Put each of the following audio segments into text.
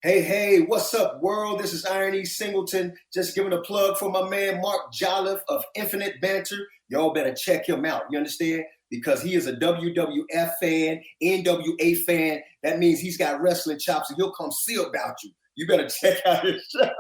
Hey, what's up, world? This is IronE Singleton. Just giving a plug for my man Mark Jolliffe of Infinite Banter. Y'all better check him out. You understand? Because he is a WWF fan, NWA fan. That means he's got wrestling chops and he'll come see about you. You better check out his show.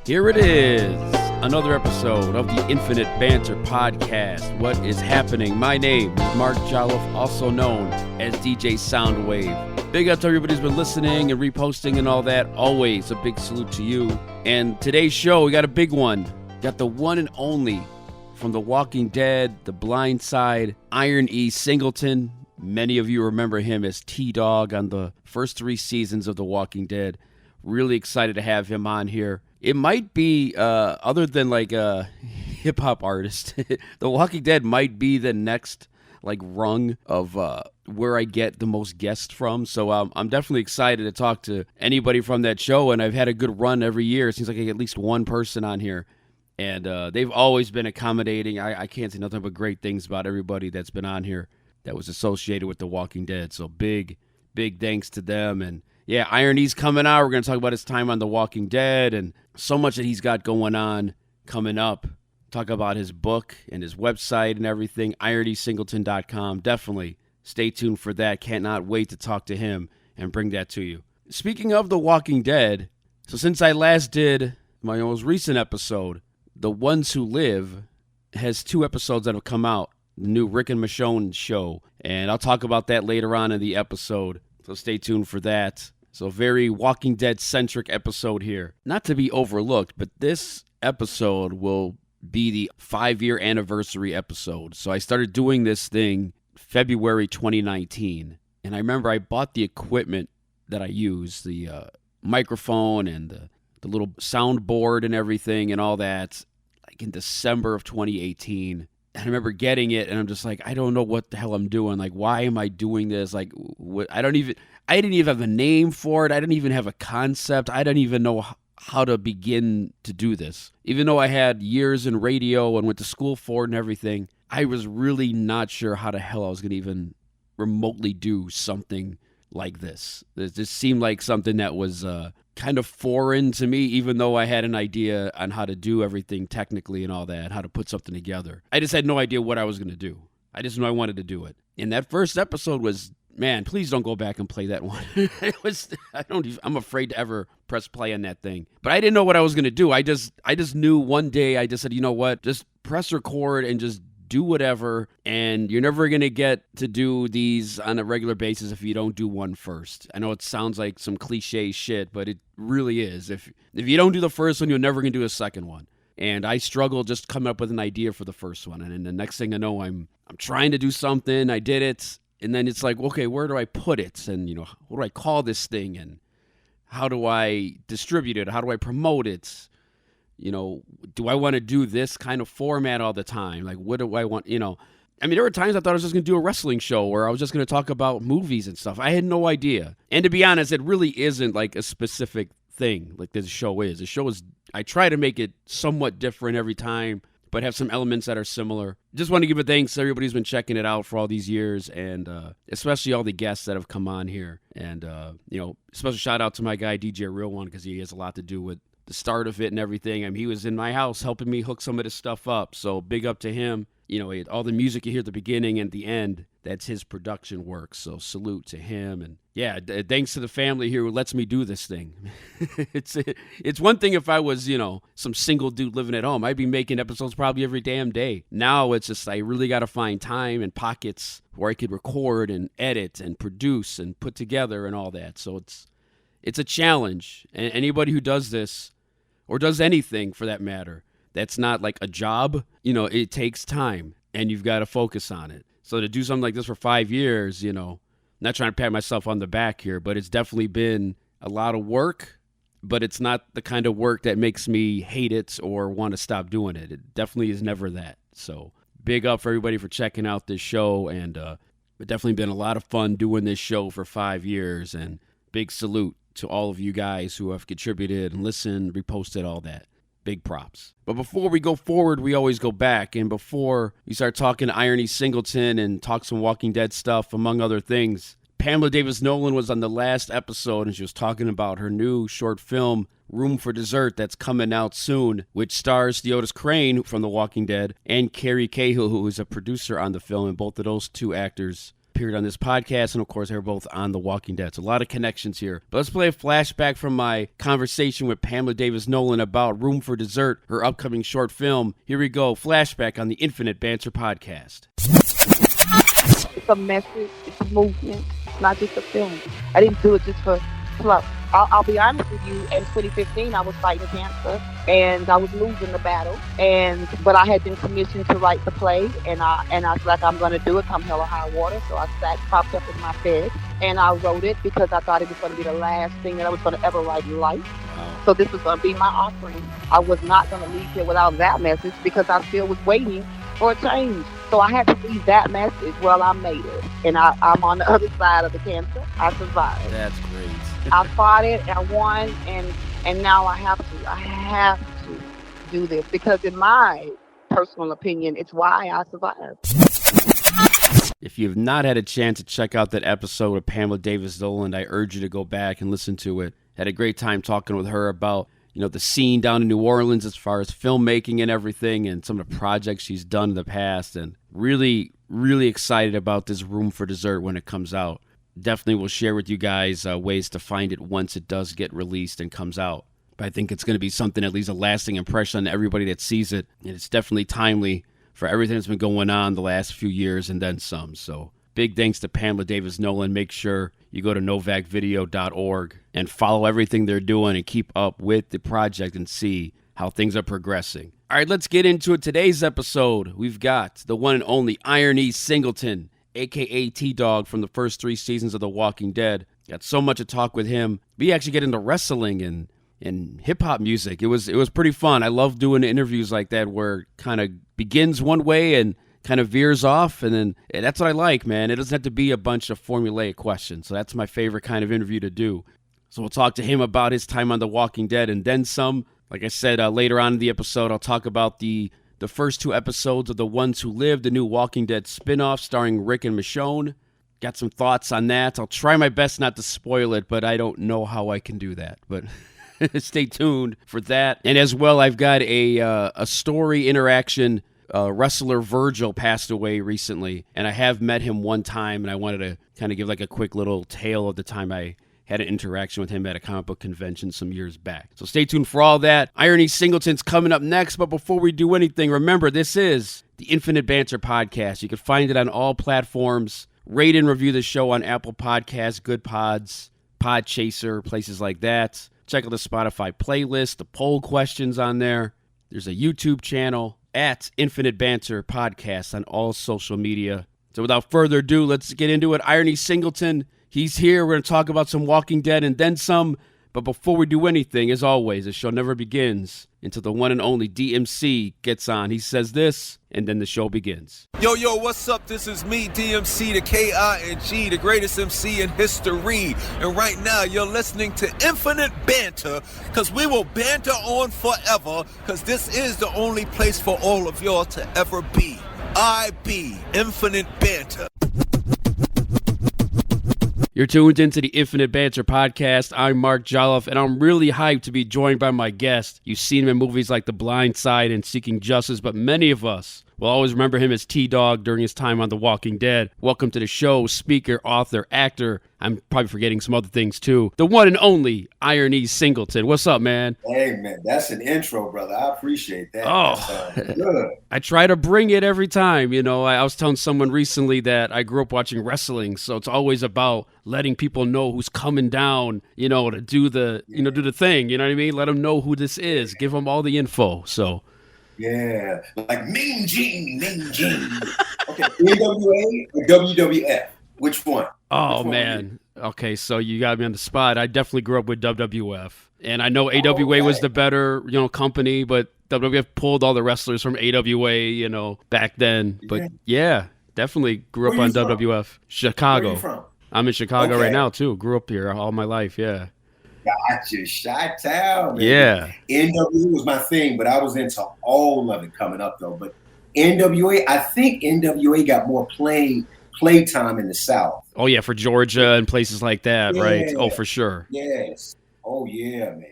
Here it is, another episode of the Infinite Banter podcast. What is happening? My name is Mark Jolliffe, also known as DJ Soundwave. Big up to everybody who's been listening and reposting and all that. Always a big salute to you. And today's show, we got a big one. Got the one and only from The Walking Dead, The Blindsided, IronE Singleton. Many of you remember him as T-Dog on the first 3 seasons of The Walking Dead. Really excited to have him on here. It might be, other than like a hip-hop artist, The Walking Dead might be the next like rung of where I get the most guests from. So I'm definitely excited to talk to anybody from that show, and I've had a good run every year. It seems like I get at least one person on here, and they've always been accommodating. I can't say nothing but great things about everybody that's been on here that was associated with The Walking Dead. So big thanks to them. And yeah, IronE's coming out. We're going to talk about his time on The Walking Dead and so much that he's got going on coming up. Talk about his book and his website and everything, ironesingleton.com. Definitely stay tuned for that. Cannot wait to talk to him and bring that to you. Speaking of The Walking Dead, so since I last did my most recent episode, The Ones Who Live has 2 episodes that have come out, the new Rick and Michonne show, and I'll talk about that later on in the episode, so stay tuned for that. So very Walking Dead-centric episode here. Not to be overlooked, but this episode will be the 5-year anniversary episode. So I started doing this thing February 2019. And I remember I bought the equipment that I use, the microphone and the little soundboard and everything and all that, like in December of 2018. And I remember getting it, and I'm just like, I don't know what the hell I'm doing. Like, why am I doing this? Like, I didn't even have a name for it. I didn't even have a concept. I didn't even know how to begin to do this. Even though I had years in radio and went to school for it and everything, I was really not sure how the hell I was going to even remotely do something like this. It just seemed like something that was kind of foreign to me, even though I had an idea on how to do everything technically and all that, how to put something together. I just had no idea what I was going to do. I just knew I wanted to do it. And that first episode was, man, please don't go back and play that one. I'm afraid to ever press play on that thing. But I didn't know what I was going to do. I just knew one day, I just said, you know what, just press record and just do whatever, and you're never going to get to do these on a regular basis if you don't do one first. I know it sounds like some cliche shit, but it really is. If you don't do the first one, you're never going to do a second one. And I struggled just coming up with an idea for the first one. And then the next thing I know, I'm trying to do something. I did it. And then it's like, okay, where do I put it? And, what do I call this thing? And how do I distribute it? How do I promote it? Do I want to do this kind of format all the time? Like, what do I want? There were times I thought I was just going to do a wrestling show where I was just going to talk about movies and stuff. I had no idea. And to be honest, it really isn't like a specific thing like this show is. The show is, I try to make it somewhat different every time, but have some elements that are similar. Just want to give a thanks to everybody who's been checking it out for all these years, and especially all the guests that have come on here. And, special shout out to my guy, DJ Real One, because he has a lot to do with the start of it and everything. He was in my house helping me hook some of this stuff up. So big up to him. All the music you hear at the beginning and the end, that's his production work. So salute to him. And yeah, thanks to the family here who lets me do this thing. It's one thing if I was, some single dude living at home. I'd be making episodes probably every damn day. Now it's just I really got to find time and pockets where I could record and edit and produce and put together and all that. So it's a challenge. And anybody who does this, or does anything for that matter, that's not like a job, it takes time and you've got to focus on it. So to do something like this for 5 years, not trying to pat myself on the back here, but it's definitely been a lot of work, but it's not the kind of work that makes me hate it or want to stop doing it. It definitely is never that. So big up for everybody for checking out this show, and it's definitely been a lot of fun doing this show for 5 years, and big salute to all of you guys who have contributed and listened, reposted, all that. Big props. But before we go forward, we always go back, and before we start talking to IronE Singleton and talk some Walking Dead stuff, among other things, Pamela Davis Nolan was on the last episode, and she was talking about her new short film, Room for Dessert, that's coming out soon, which stars Theodis Crane from The Walking Dead and Carrie Cahill, who is a producer on the film, and both of those two actors appeared on this podcast, and of course, they're both on The Walking Dead. So a lot of connections here. But let's play a flashback from my conversation with Pamela Davis Nolan about Room for Dessert, her upcoming short film. Here we go, flashback on the Infinite Banter podcast. It's a message, it's a movement, it's not just a film. I didn't do it just for fluff. I'll be honest with you, in 2015 I was fighting cancer and I was losing the battle, but I had been commissioned to write the play, and I was like, I'm going to do it come hell or high water. So I propped up in my bed and I wrote it because I thought it was going to be the last thing that I was going to ever write in life. So this was going to be my offering. I was not going to leave here without that message because I still was waiting for a change. So I had to leave that message. Well, I made it, and I'm on the other side of the cancer. I survived. That's great. I fought it, I won, and now I have to do this because in my personal opinion, it's why I survived. If you've not had a chance to check out that episode of Pamela Davis Nolan, I urge you to go back and listen to it. Had a great time talking with her about, the scene down in New Orleans as far as filmmaking and everything, and some of the projects she's done in the past, and really, really excited about this Room for Dessert when it comes out. Definitely will share with you guys ways to find it once it does get released and comes out. But I think it's going to be something that leaves a lasting impression on everybody that sees it, and it's definitely timely for everything that's been going on the last few years and then some. So big thanks to Pamela Davis Nolan. Make sure you go to novakvideo.org and follow everything they're doing and keep up with the project and see how things are progressing. All right, let's get into it. Today's episode, we've got the one and only IronE Singleton, a.k.a. T-Dog from the first 3 seasons of The Walking Dead. Got so much to talk with him. We actually get into wrestling and hip-hop music. It was pretty fun. I love doing interviews like that where it kind of begins one way and kind of veers off, and that's what I like, man. It doesn't have to be a bunch of formulaic questions, so that's my favorite kind of interview to do. So we'll talk to him about his time on The Walking Dead and then some. Like I said, later on in the episode, I'll talk about the first 2 episodes of The Ones Who Live, the new Walking Dead spinoff starring Rick and Michonne. Got some thoughts on that. I'll try my best not to spoil it, but I don't know how I can do that. But stay tuned for that. And as well, I've got a story interaction. Wrestler Virgil passed away recently, and I have met him one time, and I wanted to kind of give like a quick little tale of the time I had an interaction with him at a comic book convention some years back. So stay tuned for all that. IronE Singleton's coming up next, but before we do anything, remember, this is the Infinite Banter podcast. You can find it on all platforms. Rate and review the show on Apple Podcasts, Good Pods, Podchaser, places like that. Check out the Spotify playlist, the poll questions on there. There's a YouTube channel at Infinite Banter podcast on all social media. So without further ado, let's get into it. IronE Singleton, he's here. We're going to talk about some Walking Dead and then some. But before we do anything, as always, the show never begins until the one and only DMC gets on. He says this, and then the show begins. Yo, what's up? This is me, DMC, the K-I-N-G, the greatest MC in history. And right now, you're listening to Infinite Banter, because we will banter on forever, because this is the only place for all of y'all to ever be. I be Infinite Banter. You're tuned into the Infinite Banter podcast. I'm Mark Jolliffe, and I'm really hyped to be joined by my guest. You've seen him in movies like The Blindsided and Seeking Justice, but many of us will always remember him as T-Dog during his time on The Walking Dead. Welcome to the show, speaker, author, actor. I'm probably forgetting some other things too. The one and only IronE Singleton. What's up, man? Hey, man, that's an intro, brother. I appreciate that. Oh, good. I try to bring it every time. I was telling someone recently that I grew up watching wrestling, so it's always about letting people know who's coming down, to do the, do the thing. You know what I mean? Let them know who this is. Give them all the info. So. Yeah, like Mean Gene. Okay, NWA or WWF? Which one? Oh, Which one man. Okay, so you got me on the spot. I definitely grew up with WWF. And I know AWA okay. was the better, company, but WWF pulled all the wrestlers from AWA, back then. But yeah, definitely grew up on WWF. From? Chicago. Where you from? I'm in Chicago right now, too. Grew up here all my life, yeah. Gotcha. Chi-town, man. Yeah. NWA was my thing, but I was into all of it coming up, though. But NWA, I think NWA got more playtime in the South. Oh, yeah, for Georgia and places like that, right? Oh, for sure. Yes. Oh, yeah, man.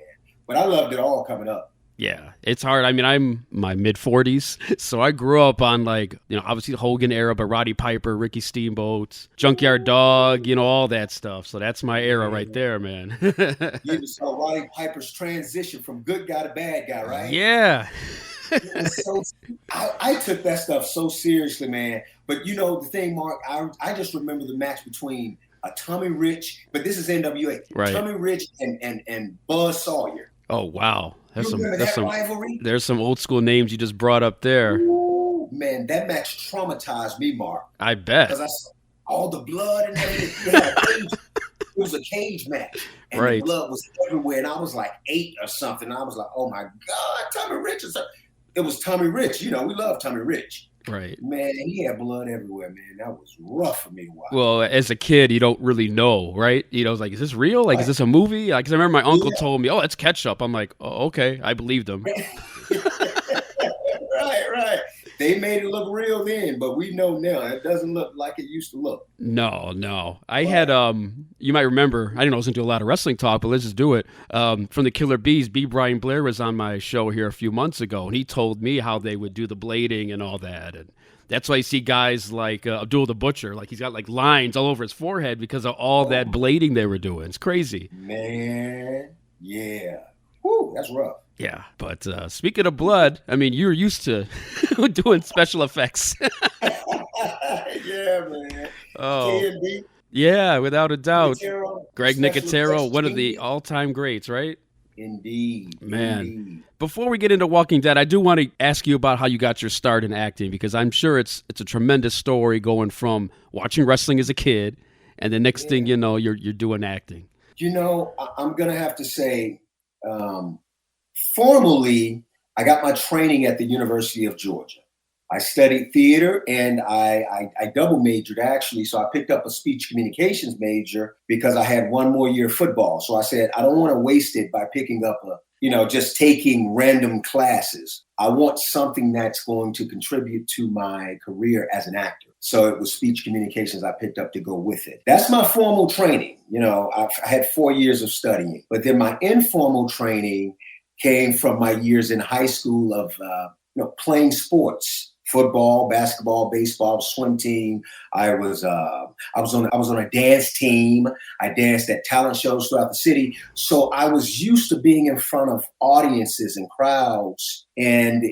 But I loved it all coming up. Yeah, it's hard. I mean, I'm my mid-40s, so I grew up on obviously the Hogan era, but Roddy Piper, Ricky Steamboat, Junkyard Dog, all that stuff. So that's my era right there, man. You saw Roddy Piper's transition from good guy to bad guy, right? Yeah. I took that stuff so seriously, man. But the thing, Mark, I just remember the match between Tommy Rich, but this is NWA, right? Tommy Rich and Buzz Sawyer. Oh wow. Rivalry? There's some old school names you just brought up there. Ooh, man, that match traumatized me, Mark. I bet. Because I saw all the blood and everything. It was a cage match. And the blood was everywhere. And I was like 8 or something. I was like, oh my God, Tommy Rich. It was Tommy Rich. We love Tommy Rich. Right. Man, he had blood everywhere, man. That was rough for me to watch. Well, as a kid, you don't really know, right? It's like, is this real? Like, is this a movie? Because I remember my uncle told me, oh, it's ketchup. I'm like, oh, okay. I believed him. Right. They made it look real then, but we know now it doesn't look like it used to look. No. I had, you might remember, I didn't know I was going to do a lot of wrestling talk, but let's just do it. From the Killer Bees, B. Brian Blair was on my show here a few months ago, and he told me how they would do the blading and all that. And that's why you see guys like Abdul the Butcher, like he's got like lines all over his forehead because of all that blading they were doing. It's crazy. Man, yeah. Whew, that's rough. Yeah, but speaking of blood, I mean, you're used to doing special effects. Yeah, man. Oh, K&B. Yeah, without a doubt. Greg Special Nicotero, one of the all-time greats, right? Indeed. Man. Indeed. Before we get into Walking Dead, I do want to ask you about how you got your start in acting, because I'm sure it's a tremendous story going from watching wrestling as a kid, and the next thing you know, you're doing acting. I'm going to have to say, formally, I got my training at the University of Georgia. I studied theater and I double majored actually. So I picked up a speech communications major because I had one more year of football. So I said, I don't want to waste it by picking up just taking random classes. I want something that's going to contribute to my career as an actor. So it was speech communications I picked up to go with it. That's my formal training. I had 4 years of studying, but then my informal training came from my years in high school of playing sports, football, basketball, baseball, swim team. I was on a dance team. I danced at talent shows throughout the city. So I was used to being in front of audiences and crowds, and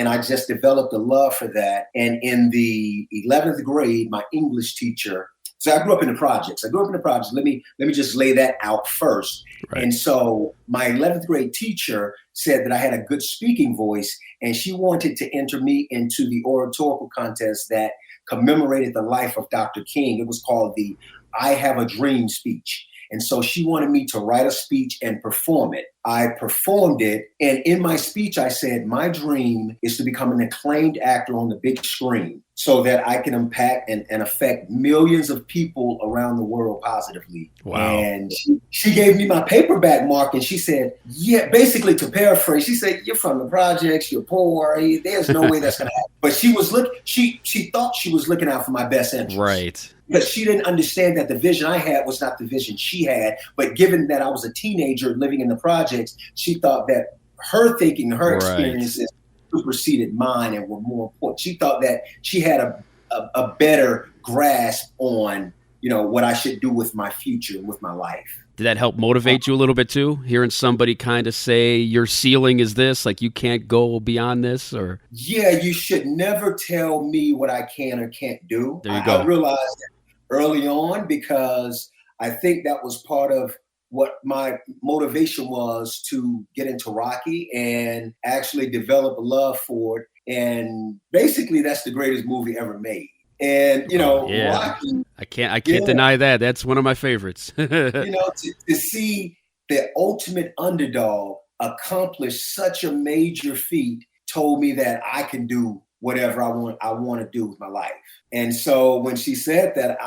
I just developed a love for that. And in the 11th grade, my English teacher. So I grew up in the projects. Let me just lay that out first. Right. And so my 11th grade teacher said that I had a good speaking voice, and she wanted to enter me into the oratorical contest that commemorated the life of Dr. King. It was called the I Have a Dream speech. And so she wanted me to write a speech and perform it. I performed it. And in my speech, I said, my dream is to become an acclaimed actor on the big screen so that I can impact and affect millions of people around the world positively. Wow. And she gave me my paperback, Mark, and she said, yeah, basically to paraphrase, she said, you're from the projects, you're poor, there's no way that's going to happen. But she thought she was looking out for my best interest. Right. Because she didn't understand that the vision I had was not the vision she had. But given that I was a teenager living in the projects, she thought that her thinking, her experiences superseded mine and were more important. She thought that she had a better grasp on, what I should do with my future and with my life. Did that help motivate you a little bit too? Hearing somebody kind of say your ceiling is this, like you can't go beyond this, or? Yeah, you should never tell me what I can or can't do. There you go. I realized that early on because I think that was part of what my motivation was to get into Rocky and actually develop a love for it. And basically that's the greatest movie ever made. And, Rocky, I can't deny that. That's one of my favorites. To see the ultimate underdog accomplish such a major feat told me that I can do whatever I want to do with my life. And so when she said that,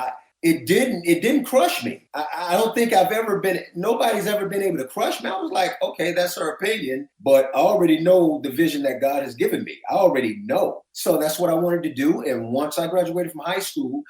it didn't crush me. I don't think nobody's ever been able to crush me. I was like, okay, that's her opinion, but I already know the vision that God has given me. I already know. So that's what I wanted to do. And once I graduated from high school,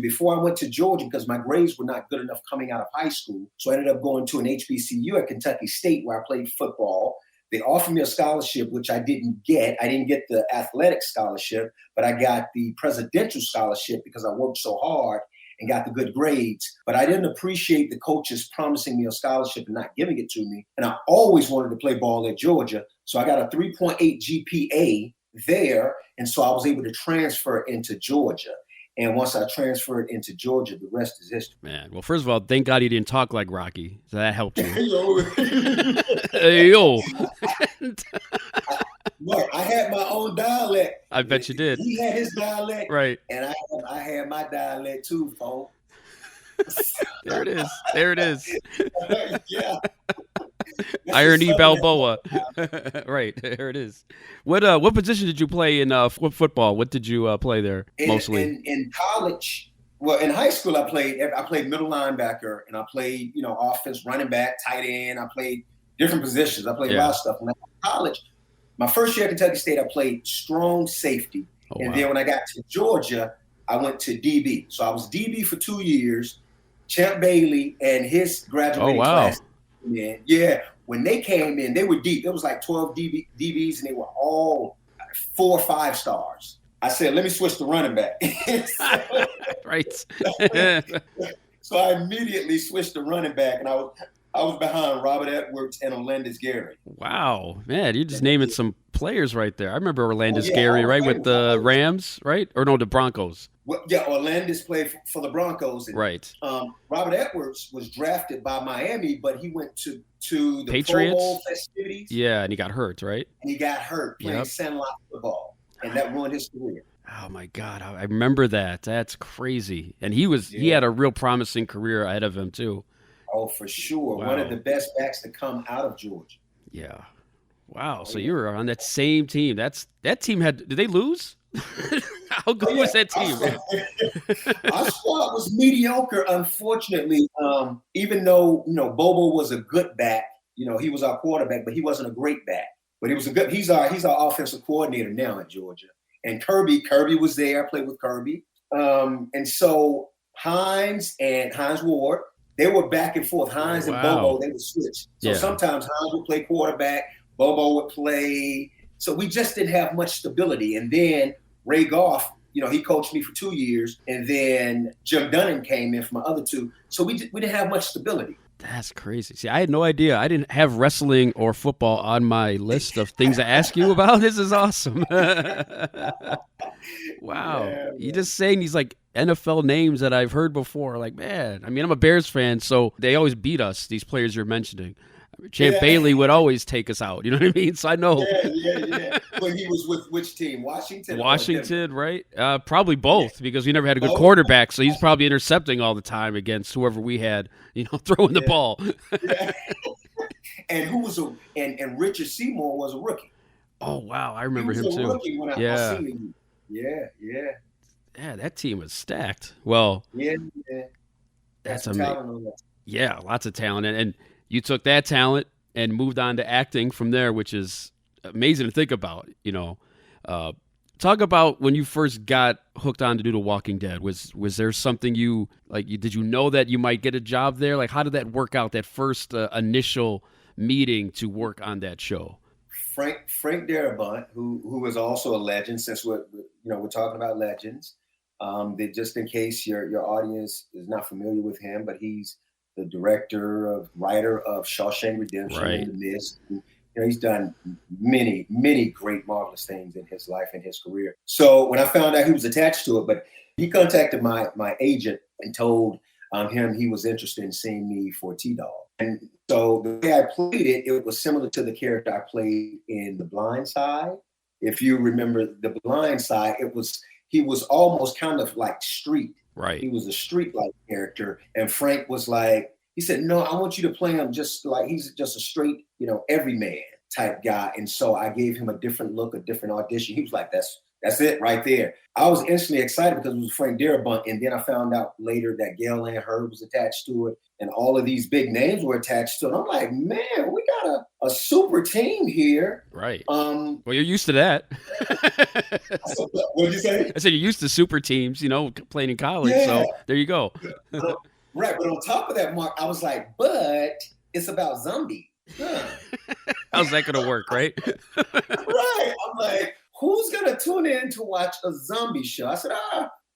before I went to Georgia, because my grades were not good enough coming out of high school. So I ended up going to an HBCU at Kentucky State where I played football. They offered me a scholarship, which I didn't get. I didn't get the athletic scholarship, but I got the presidential scholarship because I worked so hard and got the good grades. But I didn't appreciate the coaches promising me a scholarship and not giving it to me. And I always wanted to play ball at Georgia. So I got a 3.8 GPA there. And so I was able to transfer into Georgia. And once I transferred into Georgia, the rest is history. Man, well, first of all, thank God you didn't talk like Rocky. So that helped you. Yo. Look, I had my own dialect. I bet you did. He had his dialect. Right. And I had my dialect too, folks. There it is. Yeah. IronE Balboa. Right, there it is. What position did you play in football? What did you play there mostly? In college, well, in high school, I played middle linebacker, and I played, offense, running back, tight end. I played different positions. I played a lot of stuff. When I was in college, my first year at Kentucky State, I played strong safety. Then when I got to Georgia, I went to DB. So I was DB for 2 years. Champ Bailey and his graduating class. Yeah, when they came in, they were deep. There was like 12 DBs, and they were all 4 or 5 stars. I said, let me switch to running back. Right. So I immediately switched to running back, and I was behind Robert Edwards and Orlandis Gary. Wow, man, you're just naming some players right there. I remember Orlandis Gary, right, with the Rams, right? Or no, the Broncos. Well, yeah, Orlandis played for the Broncos. And, right. Robert Edwards was drafted by Miami, but he went to the Patriots? Pro Bowl festivities. Yeah, and he got hurt, right? And he got hurt playing sandlot football, and that ruined his career. Oh my God, I remember that. That's crazy. And he had a real promising career ahead of him too. Oh, for sure. Wow. One of the best backs to come out of Georgia. Yeah. Wow. So you were on that same team. That team did they lose? How good was that team? Our squad was mediocre, unfortunately. Even though, Bobo was a good back, he was our quarterback, but he wasn't a great back. But he's our offensive coordinator now at Georgia. And Kirby was there. I played with Kirby. And so Hines Ward, they were back and forth. Hines and Bobo, they would switch. So sometimes Hines would play quarterback, Bobo would play. So we just didn't have much stability. And then Ray Goff, he coached me for 2 years. And then Jim Dunnan came in for my other 2. So we didn't have much stability. That's crazy. See, I had no idea. I didn't have wrestling or football on my list of things to ask you about. This is awesome. Wow. Yeah, you're just saying these like NFL names that I've heard before. Like, man, I mean, I'm a Bears fan, so they always beat us, these players you're mentioning. Champ Bailey would always take us out. You know what I mean? So I know. Yeah. When he was with which team? Washington, right? Probably both, because we never had a good quarterback. So he's probably intercepting all the time against whoever we had, throwing the ball. Yeah. And and Richard Seymour was a rookie. Oh wow, I remember him too. He was a rookie when I seen him. Yeah. Yeah, that team was stacked. Well, that's amazing. Yeah, lots of talent, and you took that talent and moved on to acting from there, which is amazing to think about. Talk about when you first got hooked on to do The Walking Dead. Was there something did you know that you might get a job there? Like, how did that work out, that first initial meeting to work on that show? Frank Darabont, who is also a legend, since we're talking about legends. That just in case your audience is not familiar with him, but he's the writer of Shawshank Redemption and The Mist. He's done many, many great, marvelous things in his life and his career. So when I found out he was attached to it, but he contacted my agent and told him he was interested in seeing me for T-Dog. And so the way I played it was similar to the character I played in The Blind Side. If you remember The Blind Side, it was he was almost kind of like street. Right. He was a street-like character. And Frank was like, he said, no, I want you to play him just like he's just a straight, everyman type guy. And so I gave him a different look, a different audition. He was like, that's it right there. I was instantly excited because it was Frank Darabont. And then I found out later that Gail Ann Hurd was attached to it. And all of these big names were attached to it. I'm like, man, we got a super team here. Right. Well, you're used to that. What did you say? I said you're used to super teams, playing in college. Yeah. So there you go. Right. But on top of that, Mark, I was like, but it's about zombies. Huh. How's that going to work, right? Right. I'm like, who's going to tune in to watch a zombie show? I said,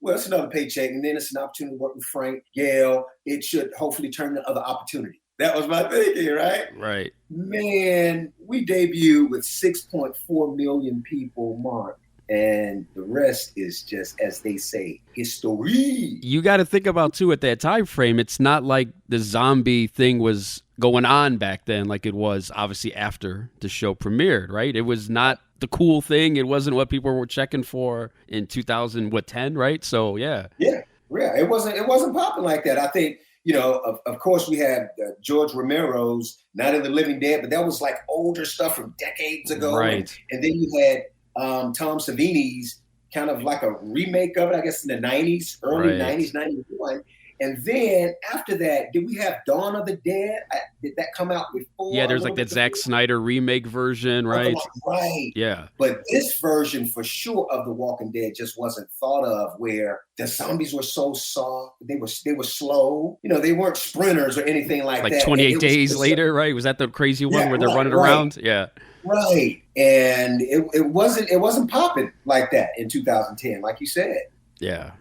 well, it's another paycheck. And then it's an opportunity to work with Frank, Gail. It should hopefully turn into other opportunity. That was my thinking, right? Right. Man, we debuted with 6.4 million people, Mark. And the rest is just, as they say, history. You got to think about, too, at that time frame, it's not like the zombie thing was going on back then like it was, obviously, after the show premiered, right? It was not the cool thing. It wasn't what people were checking for in 2010, right? So, yeah. Yeah. It wasn't popping like that. I think, of course, we had George Romero's Night of the Living Dead, but that was like older stuff from decades ago. Right. And then you had Tom Savini's kind of like a remake of it, I guess, in the 90s, early 90s, 91. And then after that, did we have Dawn of the Dead? Did that come out before? Yeah, there's like that Zack Snyder remake version, right? Right. Yeah. But this version for sure of The Walking Dead just wasn't thought of, where the zombies were so soft. They were slow. They weren't sprinters or anything like that. Like 28 days later, right? Was that the crazy one where they're running around? Yeah. Right. And it wasn't popping like that in 2010, like you said. Yeah.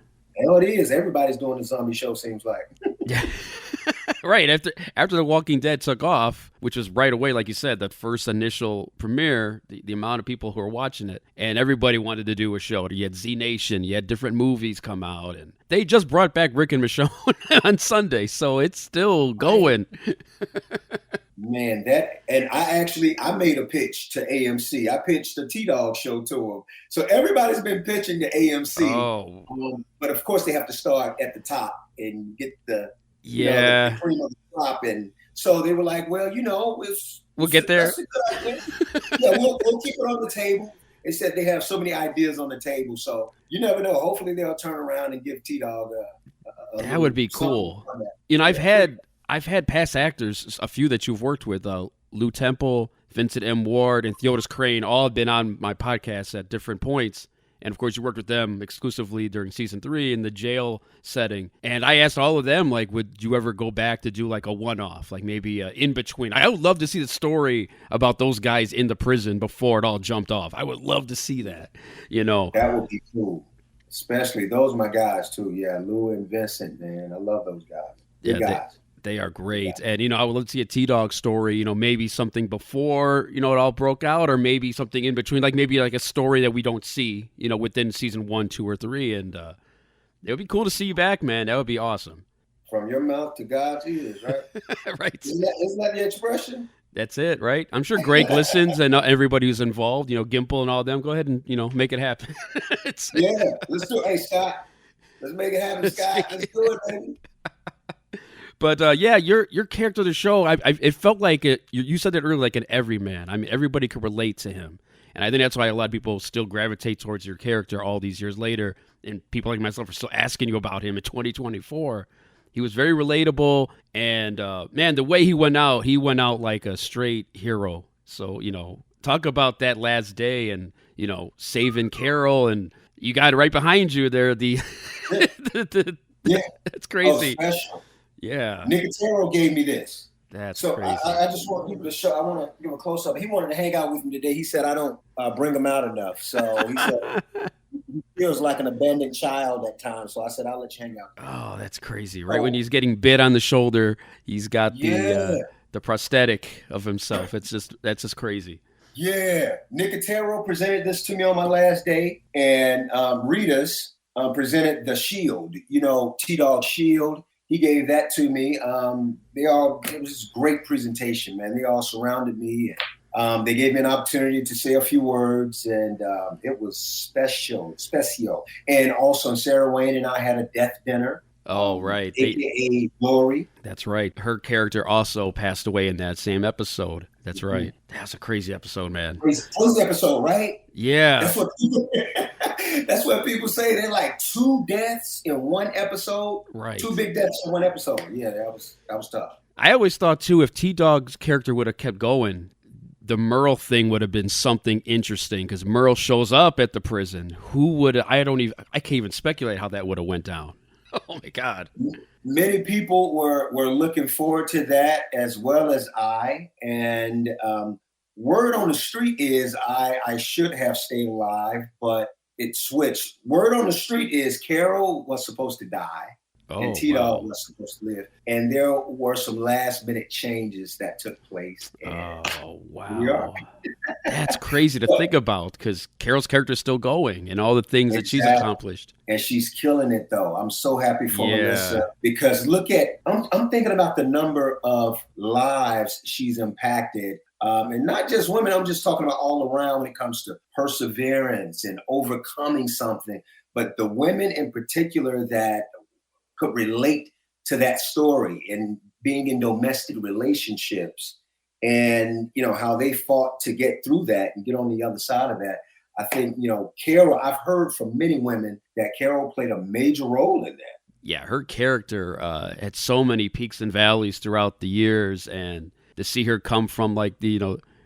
Hell, it is. Everybody's doing a zombie show, seems like. Yeah. Right. After The Walking Dead took off, which was right away, like you said, the first initial premiere, the amount of people who were watching it, and everybody wanted to do a show. You had Z Nation, you had different movies come out, and they just brought back Rick and Michonne on Sunday, so it's still going. Man, I made a pitch to AMC. I pitched the T-Dog show to them. So everybody's been pitching to AMC. Oh. But of course they have to start at the top and get the the cream of the top. And so they were like, well, we'll get there. We'll keep it on the table. They said they have so many ideas on the table. So you never know. Hopefully they'll turn around and give T-Dog that would be cool. I've had past actors, a few that you've worked with, Lou Temple, Vincent M. Ward, and Theodis Crane, all have been on my podcast at different points. And, of course, you worked with them exclusively during season 3 in the jail setting. And I asked all of them, like, would you ever go back to do, like, a one-off, like maybe in between? I would love to see the story about those guys in the prison before it all jumped off. I would love to see that, That would be cool. Especially, those are my guys, too. Yeah, Lou and Vincent, man. I love those guys. Good guys. They are great. Yeah. And, I would love to see a T-Dog story, maybe something before, it all broke out, or maybe something in between, like maybe like a story that we don't see, within season 1, 2, or 3. And it would be cool to see you back, man. That would be awesome. From your mouth to God's ears, right? Right. Isn't that the expression? That's it, right? I'm sure Greg listens and everybody who's involved, Gimple and all them. Go ahead and, make it happen. Let's do it. Hey, Scott, let's make it happen, Scott. Let's do it, baby. But your character of the show, it felt like it. You said that earlier, like an everyman. I mean, everybody could relate to him, and I think that's why a lot of people still gravitate towards your character all these years later. And people like myself are still asking you about him in 2024. He was very relatable, and man, the way he went out like a straight hero. So talk about that last day, and saving Carol, and you got it right behind you there. It's crazy. Oh, special. Yeah. Nicotero gave me this. That's so crazy. I just want people to show. I want to give a close up. He wanted to hang out with me today. He said I don't bring him out enough. So he said he feels like an abandoned child at times. So I said I'll let you hang out. Oh, that's crazy! Right when he's getting bit on the shoulder, he's got the prosthetic of himself. That's just crazy. Yeah, Nicotero presented this to me on my last day, and Rita's presented the shield. T-Dog shield. He gave that to me. It was a great presentation, man. They all surrounded me. They gave me an opportunity to say a few words, and it was special. And also, Sarah Wayne and I had a death dinner. Oh, right. AKA Glory. That's right. Her character also passed away in that same episode. That's right. That's a crazy episode, man. Crazy episode, right? Yeah. That's what people say. They're like 2 deaths in one episode. Right. 2 big deaths in one episode. Yeah, that was tough. I always thought, too, if T-Dog's character would have kept going, the Merle thing would have been something interesting, because Merle shows up at the prison. I can't even speculate how that would have went down. Oh my God. Many people were looking forward to that, as well as I. And word on the street is I should have stayed alive, but it switched. Word on the street is Carol was supposed to die. And T-Dog was supposed to live. And there were some last-minute changes that took place. Oh, wow. That's crazy to think about, because Carol's character is still going and all the things that she's accomplished. And she's killing it, though. I'm so happy for Melissa, because I'm thinking about the number of lives she's impacted. And not just women, I'm just talking about all around when it comes to perseverance and overcoming something. But the women in particular that could relate to that story and being in domestic relationships and, how they fought to get through that and get on the other side of that. I think, Carol, I've heard from many women that Carol played a major role in that. Yeah, her character had so many peaks and valleys throughout the years, and to see her come from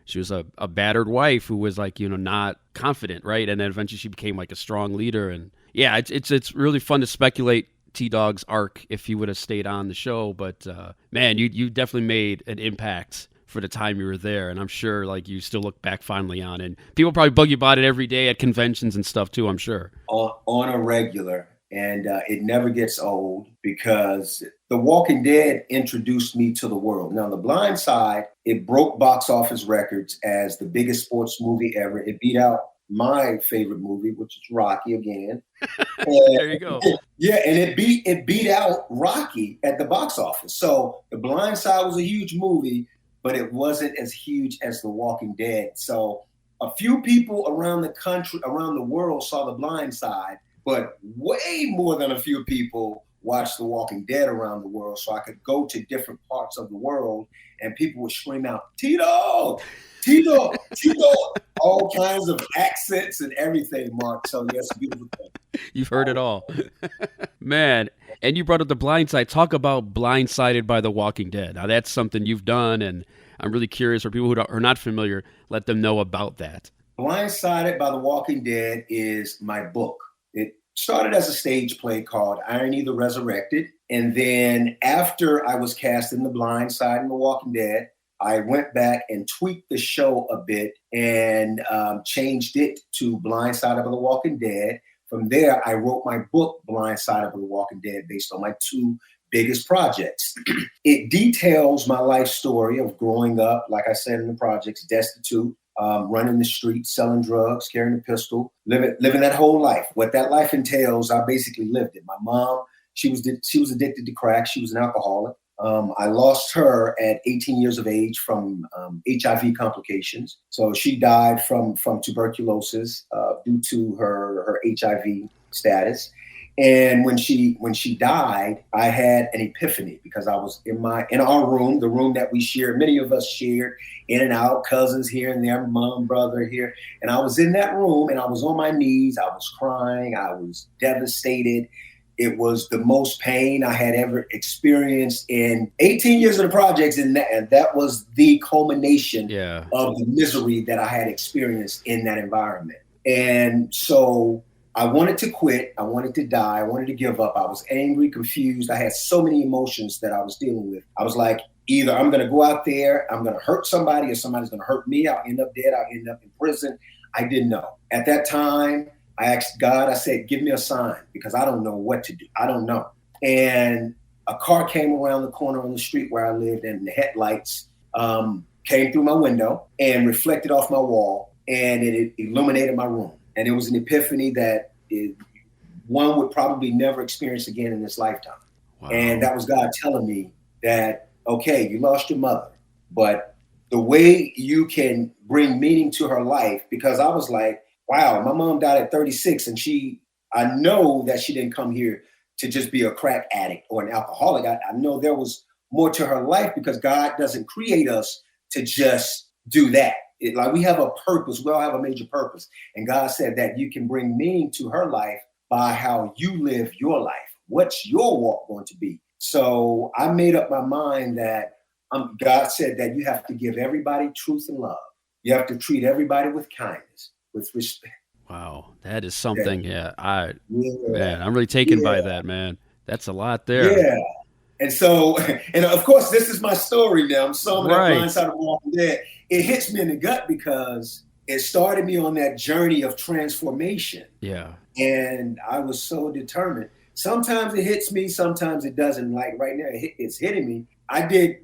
she was a battered wife who was not confident, right? And then eventually she became a strong leader. And yeah, it's really fun to speculate T-Dog's arc if he would have stayed on the show, but man, you definitely made an impact for the time you were there, and I'm sure you still look back fondly on it. And people probably bug you about it every day at conventions and stuff too, I'm sure. On a regular, and it never gets old, because The Walking Dead introduced me to the world. Now, The Blind Side, it broke box office records as the biggest sports movie ever. It beat out my favorite movie, which is Rocky again. There you go. Yeah, and it beat out Rocky at the box office. So The Blind Side was a huge movie, but it wasn't as huge as The Walking Dead. So a few people around the country, around the world saw The Blind Side, but way more than a few people watched The Walking Dead around the world. So I could go to different parts of the world and people would scream out, Tito, Tito, Tito, all kinds of accents and everything, Mark. So yes, beautiful thing. You've heard it all. Man, and you brought up The Blind Side. Talk about Blindsided by The Walking Dead. Now that's something you've done, and I'm really curious for people who are not familiar, let them know about that. Blindsided by The Walking Dead is my book. It started as a stage play called IronE the Resurrected. And then after I was cast in The Blind Side and The Walking Dead, I went back and tweaked the show a bit and changed it to Blindsided by The Walking Dead. From there, I wrote my book, Blindsided by The Walking Dead, based on my 2 biggest projects. It details my life story of growing up, like I said in the projects, destitute, running the streets, selling drugs, carrying a pistol, living that whole life. What that life entails, I basically lived it. My mom, she was addicted to crack. She was an alcoholic. I lost her at 18 years of age from HIV complications. So she died from tuberculosis due to her HIV status. And when she died, I had an epiphany, because I was in our room, the room that we shared, many of us shared in and out, cousins here and there, mom, brother here. And I was in that room and I was on my knees. I was crying. I was devastated. It was the most pain I had ever experienced in 18 years of the projects. And that was the culmination of the misery that I had experienced in that environment. And so I wanted to quit. I wanted to die. I wanted to give up. I was angry, confused. I had so many emotions that I was dealing with. I was like, either I'm going to go out there, I'm going to hurt somebody, or somebody's going to hurt me. I'll end up dead. I'll end up in prison. I didn't know. At that time, I asked God, I said, give me a sign, because I don't know what to do. I don't know. And a car came around the corner on the street where I lived, and the headlights came through my window and reflected off my wall, and it illuminated my room. And it was an epiphany that one would probably never experience again in this lifetime. Wow. And that was God telling me that, okay, you lost your mother, but the way you can bring meaning to her life, because I was like, wow, my mom died at 36, and I know that she didn't come here to just be a crack addict or an alcoholic. I know there was more to her life, because God doesn't create us to just do that. Like, we have a purpose. We all have a major purpose. And God said that you can bring meaning to her life by how you live your life. What's your walk going to be? So I made up my mind that God said that you have to give everybody truth and love. You have to treat everybody with kindness, with respect. Wow, that is something. Yeah. Man, I'm really taken by that, man. That's a lot there. Yeah. And so, and of course, this is my story now. I'm summing up Blindsided of Walking Dead. It hits me in the gut because it started me on that journey of transformation. Yeah. And I was so determined. Sometimes it hits me, sometimes it doesn't. Like right now, it's hitting me. I did,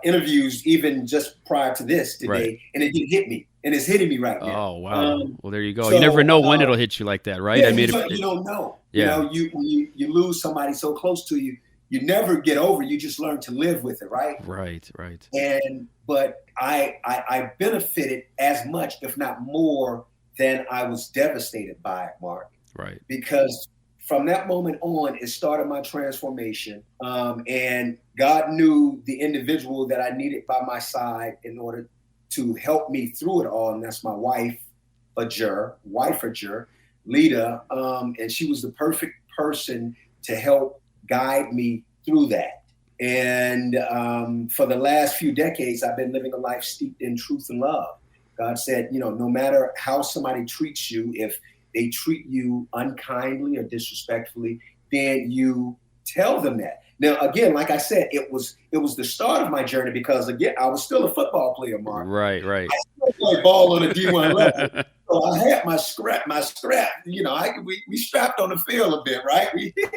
interviews even just prior to this today, and it didn't hit me. And it's hitting me right now. Oh, wow. Well, there you go. So, you never know when it'll hit you like that, right? Yeah, you don't know. Yeah. You lose somebody so close to you, you never get over. You just learn to live with it, right? Right. But I benefited as much, if not more, than I was devastated by it, Mark. Right. Because from that moment on, it started my transformation. And God knew the individual that I needed by my side in order to help me through it all. And that's my wife, Lita. And she was the perfect person to help guide me through that. And for the last few decades, I've been living a life steeped in truth and love. God said, no matter how somebody treats you, if they treat you unkindly or disrespectfully, then you tell them that. Now, again, like I said, it was the start of my journey, because, again, I was still a football player, Mark. Right. I still play ball on a D1 level. So I had my scrap. We strapped on the field a bit, right?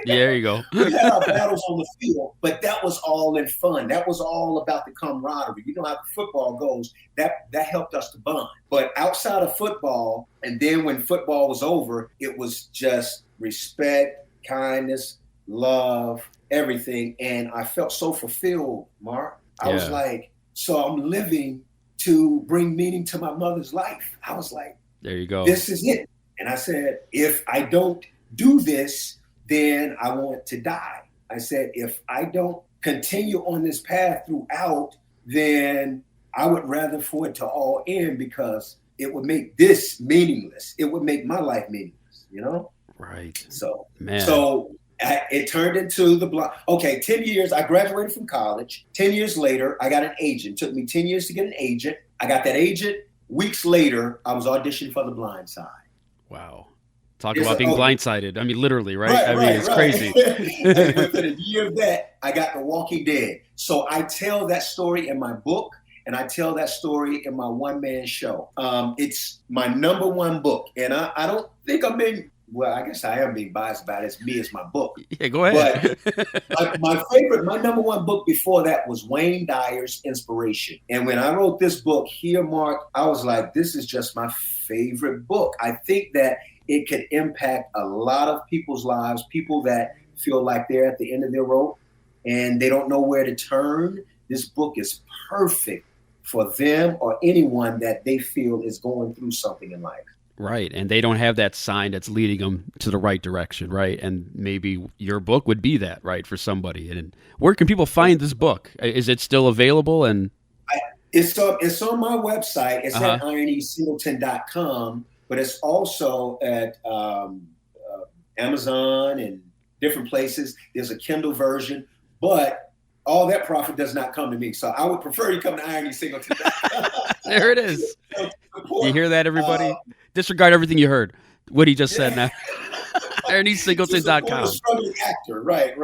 There you go. We had our battles on the field, but that was all in fun. That was all about the camaraderie. You know how the football goes. That helped us to bond. But outside of football, and then when football was over, it was just respect, kindness, love, everything. And I felt so fulfilled, Mark. I was like, so I'm living to bring meaning to my mother's life. I was like, there you go. This is it. And I said, if I don't do this, then I want to die. I said, if I don't continue on this path throughout, then I would rather for it to all end, because it would make this meaningless. It would make my life meaningless, Right. So, man. It turned into the block. Okay, 10 years, I graduated from college. 10 years later, I got an agent. It took me 10 years to get an agent. I got that agent. Weeks later, I was auditioning for The Blind Side. Wow. Talk about being blindsided. I mean, literally, right? It's crazy. And within a year of that, I got The Walking Dead. So I tell that story in my book, and I tell that story in my one-man show. It's my number one book. And I don't think I guess I am being biased about it. It's me, it's my book. Yeah, go ahead. But my number one book before that was Wayne Dyer's Inspiration. And when I wrote this book here, Mark, I was like, this is just my favorite book. I think that it could impact a lot of people's lives, people that feel like they're at the end of their rope and they don't know where to turn. This book is perfect for them or anyone that they feel is going through something in life. Right. And they don't have that sign that's leading them to the right direction, right? And maybe your book would be that, right, for somebody. And where can people find this book? Is it still available? And it's on my website. It's at IronE-Singleton.com, but it's also at Amazon and different places. There's a Kindle version, but all that profit does not come to me. So I would prefer you come to IronE-Singleton.com. There it is. You hear that, everybody? Disregard everything you heard. What he just said now. IronE-Singleton.com. Struggling actor, right.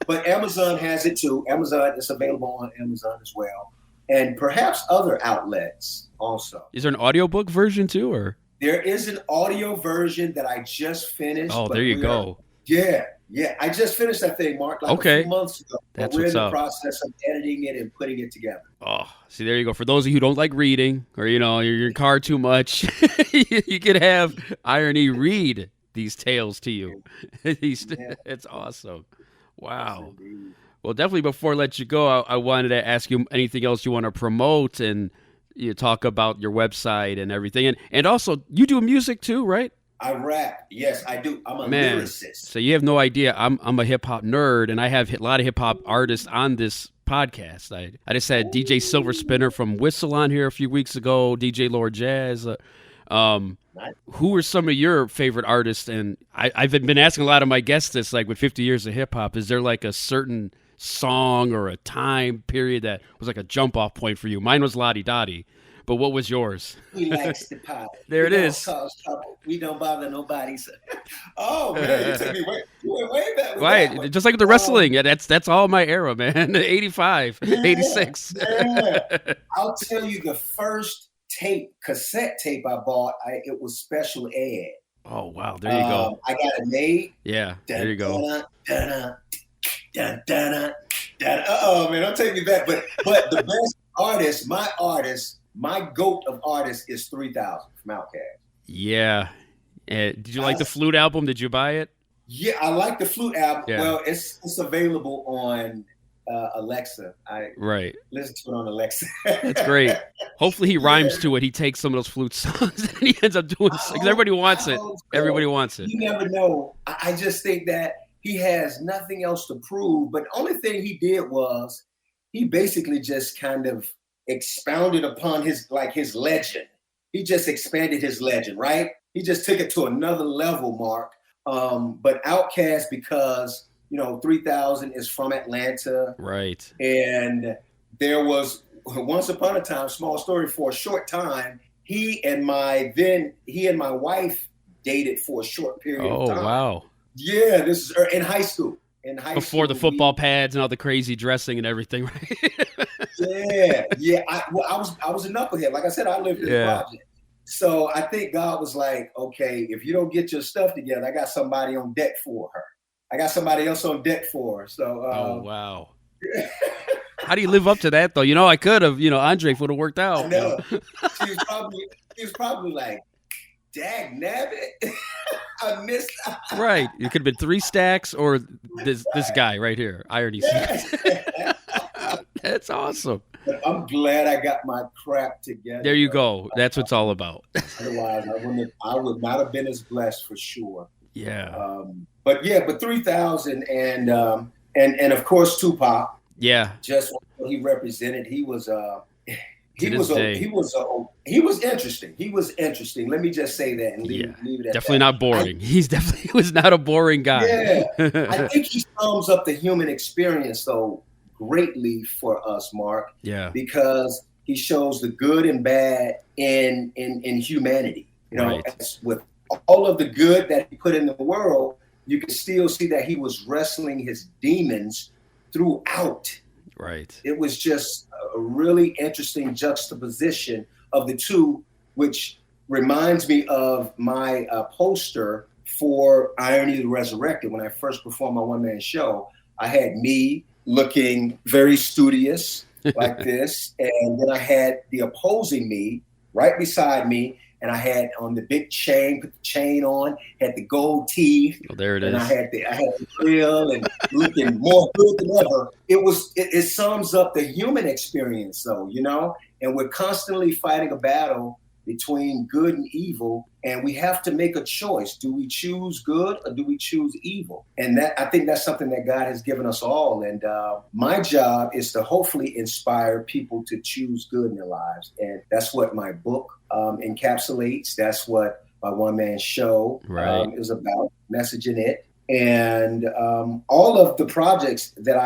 But Amazon has it too. Amazon is available on Amazon as well, and perhaps other outlets also. Is there an audiobook version too, or? There is an audio version that I just finished. Oh, there you go. Yeah. I just finished that thing, Mark, a few months ago. That's we're what's in the up. process of editing it and putting it together. Oh, see, there you go. For those of you who don't like reading, or you're in your car too much, you could have IronE read these tales to you. It's awesome. Wow. Well, definitely before I let you go, I wanted to ask you anything else you want to promote and you talk about your website and everything. And also, you do music too, right? I rap. Yes, I do. I'm a Man, lyricist. so you have no idea. I'm a hip hop nerd, and I have a lot of hip hop artists on this podcast. I just had DJ Silver Spinner from Whistle on here a few weeks ago, DJ Lord Jazz. Nice. Who are some of your favorite artists? And I've been asking a lot of my guests this, like with 50 years of hip hop, is there like a certain song or a time period that was like a jump off point for you? Mine was Lottie Dottie, but what was yours? We likes the pop. There it is. Cause trouble. We don't bother nobody. So. Oh man, you took me way back. With Right, that one. just like the wrestling. Yeah, that's all my era, man. 85, 86. Yeah. I'll tell you the first cassette tape I bought, it was Special Ed. Oh, wow. There you go. I got it made. Yeah, there you go. Oh, man, don't take me back. But the best artist, my GOAT of artists is 3000 from Outkast. Yeah. Did you like the Flute album? Did you buy it? Yeah, I like the Flute album. Yeah. Well, it's available on Alexa. I listen to it on Alexa. That's great. Hopefully he rhymes to it. He takes some of those flute songs and he ends up doing because everybody wants it. So. Everybody wants it. You never know. I just think that he has nothing else to prove. But the only thing he did was he basically just kind of expounded upon his legend. He just expanded his legend, right? He just took it to another level, Mark. But Outkast, because 3000 is from Atlanta. Right. And there was once upon a time, small story, for a short time, he and my wife dated for a short period of time. Oh, wow. Yeah, this is in high school. Before the football pads and all the crazy dressing and everything, right? Yeah. I was a knucklehead. Like I said, I lived in the project. So I think God was like, okay, if you don't get your stuff together, I got somebody on deck for her. I got somebody else on deck for her. So, oh, wow. How do you live up to that, though? I could have, Andre would have worked out. I know. She was probably like, dag nabbit. I missed out. Right. It could have been 3 stacks or this guy right here, IronE. That's awesome. But I'm glad I got my crap together. There you go. That's what it's all about. Otherwise, I would not have been as blessed for sure. Yeah. But 3000 and of course Tupac. Yeah. Just what he represented. He was interesting. He was interesting. Let me just say that and leave it at definitely that. Not boring. He was not a boring guy. Yeah. I think he sums up the human experience though greatly for us, Mark. Yeah. Because he shows the good and bad in humanity. Right. With all of the good that he put in the world, you can still see that he was wrestling his demons throughout. Right. It was just a really interesting juxtaposition of the two, which reminds me of my poster for IronE the Resurrected. When I first performed my one-man show, I had me looking very studious like this, and then I had the opposing me right beside me, and I had on the big chain, put the chain on, had the gold teeth. Oh, there it and is. I had the grill and looking more good than ever. It sums up the human experience though, and we're constantly fighting a battle between good and evil, and we have to make a choice. Do we choose good or do we choose evil? And I think that's something that God has given us all. And my job is to hopefully inspire people to choose good in their lives. And that's what my book encapsulates. That's what my one-man show is about, messaging it. And all of the projects that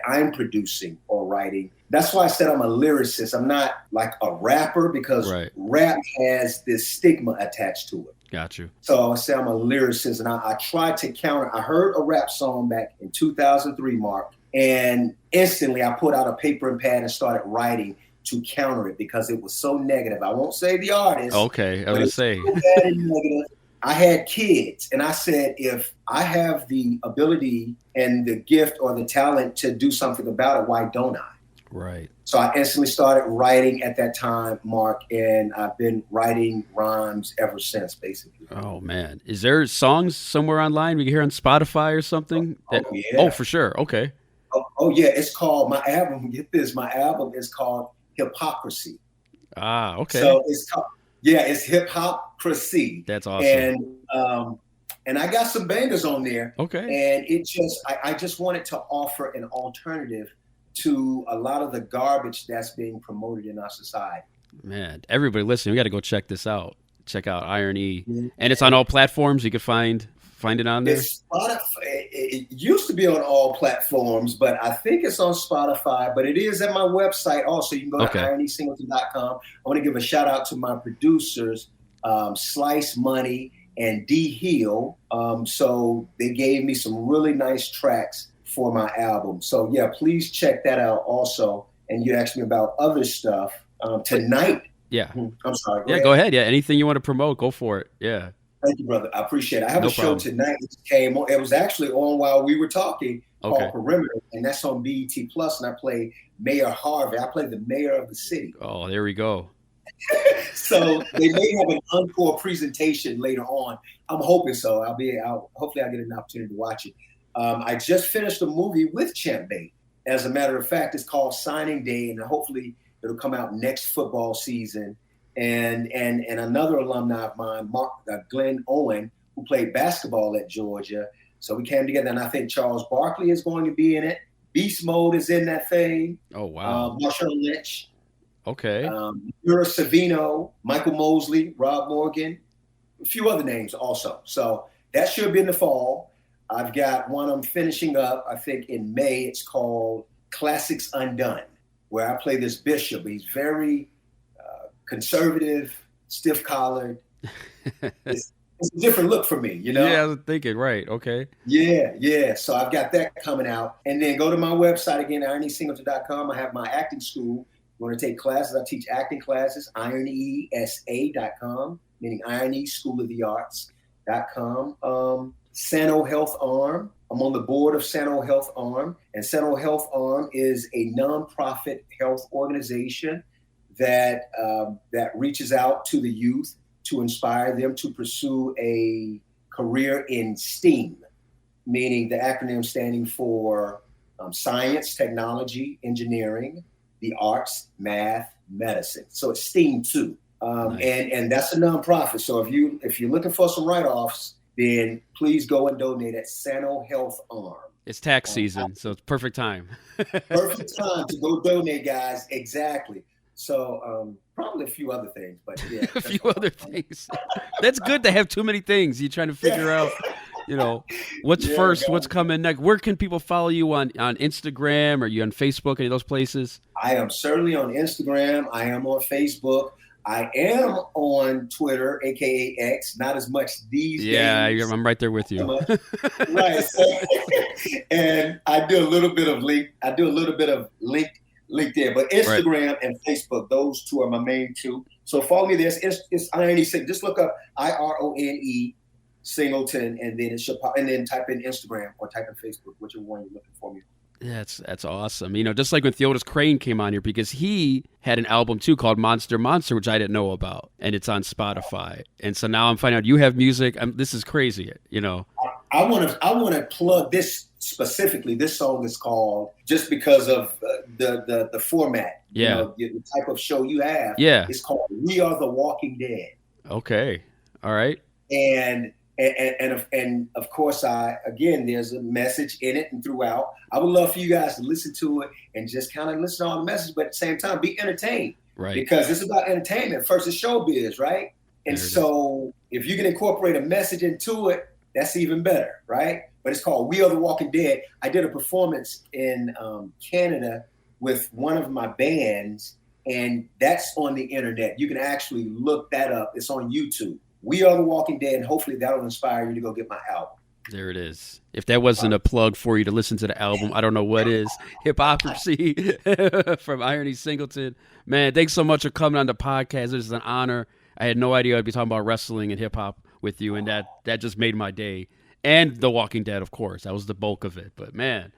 I'm producing or writing. That's why I said I'm a lyricist. I'm not like a rapper because rap has this stigma attached to it. Got you. So I say I'm a lyricist, and I tried to counter. I heard a rap song back in 2003, Mark, and instantly I put out a paper and pad and started writing to counter it because it was so negative. I won't say the artist. Okay, I was going to say. So bad and negative. I had kids, and I said, if I have the ability and the gift or the talent to do something about it, why don't I? Right. So I instantly started writing at that time, Mark, and I've been writing rhymes ever since, basically. Oh man, is there songs somewhere online we can hear on Spotify or something? Yeah. For sure. Okay. Oh yeah, it's called, my album, get this, my album is called Hypocrisy. Ah, okay. So it's called, it's Hypocrisy. That's awesome. And I got some bangers on there. Okay. And it just, I just wanted to offer an alternative to a lot of the garbage that's being promoted in our society. Man, everybody listening, we got to go check this out. Check out IronE. Mm-hmm. And it's on all platforms. You can find it on there. It used to be on all platforms, but I think it's on Spotify. But it is at my website also. You can go to IronESingleton.com. I want to give a shout out to my producers, Slice Money and D Hill. So they gave me some really nice tracks for my album. So yeah, please check that out also. And you asked me about other stuff tonight. Yeah. I'm sorry. Go ahead. Yeah. Anything you want to promote, go for it. Yeah. Thank you, brother. I appreciate it. I have a show tonight that came on. It was actually on while we were talking, called Perimeter, and that's on BET Plus. And I play Mayor Harvey. I play the mayor of the city. Oh, there we go. So they may have an encore presentation later on. I'm hoping so. Hopefully I'll get an opportunity to watch it. I just finished a movie with Champ Bay. As a matter of fact, it's called Signing Day, and hopefully it'll come out next football season. And another alumni of mine, Glenn Owen, who played basketball at Georgia. So we came together, and I think Charles Barkley is going to be in it. Beast Mode is in that thing. Oh, wow. Marshawn Lynch. Okay. Yura Savino, Michael Mosley, Rob Morgan, a few other names also. So that should be in the fall. I've got one I'm finishing up, I think in May. It's called Classics Undone, where I play this bishop. He's very conservative, stiff-collared. It's a different look for me, you know? Yeah, I was thinking, right, okay. Yeah. So I've got that coming out. And then go to my website again, IronESingleton.com. I have my acting school. You want to take classes? I teach acting classes, IronESA.com, meaning IronE School of the Arts.com. Sano Health Arm. I'm on the board of Sano Health Arm. And Sano Health Arm is a nonprofit health organization that reaches out to the youth to inspire them to pursue a career in STEAM, meaning the acronym standing for science, technology, engineering, the arts, math, medicine. So it's STEAM too. Nice. And that's a nonprofit. So if you're looking for some write-offs, then please go and donate at Sano Health Arm. It's tax season, so it's perfect time. Perfect time to go donate, guys. Exactly. So probably a few other things, but yeah. A few other things. That's good to have too many things. You're trying to figure out, what's first, what's coming next. Where can people follow you on Instagram? Are you on Facebook, any of those places? I am certainly on Instagram. I am on Facebook. I am on Twitter, aka X. Not as much these days. Yeah, I'm right there with you. Right. So, and I do a little bit of LinkedIn, but Instagram and Facebook, those two are my main two. So follow me there. It's IronE Singleton. Just look up IRONE Singleton, and then and then type in Instagram or type in Facebook, whichever one you're looking for me. That's awesome. Just like when Theodis Crane came on here, because he had an album too called Monster, which I didn't know about, and it's on Spotify. And so now I'm finding out you have music. This is crazy. I want to plug this specifically. This song is called, just because of the format. Yeah. The type of show you have. Yeah. It's called We Are the Walking Dead. Okay. All right. And of course, there's a message in it and throughout. I would love for you guys to listen to it and just kind of listen to all the message, but at the same time, be entertained. Right. Because it's about entertainment. First, it's showbiz, right? And so if you can incorporate a message into it, that's even better, right? But it's called We Are the Walking Dead. I did a performance in Canada with one of my bands, and that's on the internet. You can actually look that up. It's on YouTube. We Are the Walking Dead, and hopefully that'll inspire you to go get my album. There it is. If that wasn't a plug for you to listen to the album, I don't know what is. Hypocrisy from IronE Singleton. Man, thanks so much for coming on the podcast. It is an honor. I had no idea I'd be talking about wrestling and hip-hop with you, and that just made my day. And The Walking Dead, of course. That was the bulk of it. But, man.